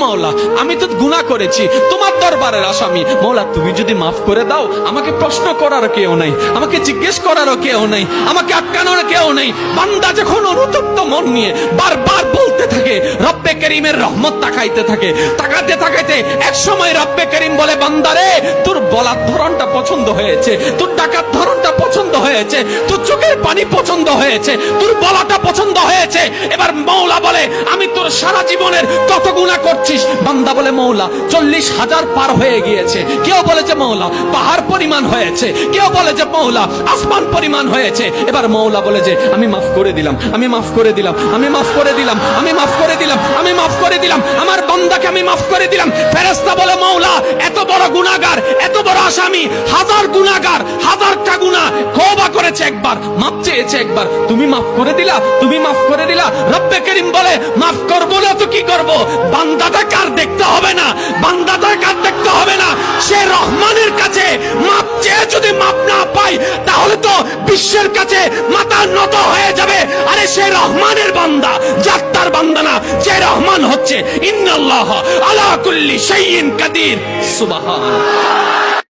মাওলা আমি তো গুনাহ করেছি, তোমার দরবারের আসামি। মাওলা তুমি যদি মাফ করে দাও, আমাকে প্রশ্ন করার কেউ নাই, আমাকে জিজ্ঞেস করারও কেউ নাই, আমাকে আটকানোর কেউ নেই। বান্দা যখন অনুতপ্ত মন নিয়ে বারবার বলতে থাকে, রব্বে করিমের রহমত তাকাইতে থাকে, তাকাতে তাকাইতে এক সময় রব্বে করিম বলে, বান্দারে তোর বলার ধরনটা পছন্দ হয়েছে, তোর ডাকার ধরনটা পছন্দ হয়েছে, তোর চোখের পানি পছন্দ হয়েছে, তোর বলাটা পছন্দ হয়েছে। এবার মাওলা বলে, আমি তোর সারা জীবনের কত গুনাহ করছিস? বান্দা বলে, মাওলা 40,000 পার হয়ে গিয়েছে। কেউ বলে যে মাওলা পাহাড় পরিমাণ হয়েছে, কেউ বলে যে মাওলা আসমান পরিমাণ হয়েছে। এবার মাওলা বলে যে আমি মাফ করে দিলাম, আমি মাফ করে দিলাম, আমি মাফ করে দিলাম, আমি মাফ করে দিলাম, আমি মাফ করে দিলাম, আমার বান্দাকে আমি মাফ করে দিলাম। ফেরেশতা বলে, মাওলা এত বড় গুনাহগার, এত বড় আসামি, হাজার গুনাহগার, হাজারটা গুনাহ তওবা করেছে একবার, মাফ চেয়েছে একবার, তুমি মাফ করে দিলা, তুমি মাফ করে দিলা। রব্বে করিম বলে, মাফ করব না তো কি করব? বান্দাটা কার দেখতে হবে না, বান্দাটা কার দেখতে হবে না, সে রহমানের কাছে মাফ চেয়ে যদি মাফ না পাই, তাহলে তো বিশ্বের কাছে মাথা নত হয়ে যাবে। আরে সে রহমানের বান্দা, জাত্তার বান্দা না, যে রহমান হচ্ছে ইন্নাল্লাহ আলা কুল্লি শাইইন কাদির। সুবহানাল্লাহ।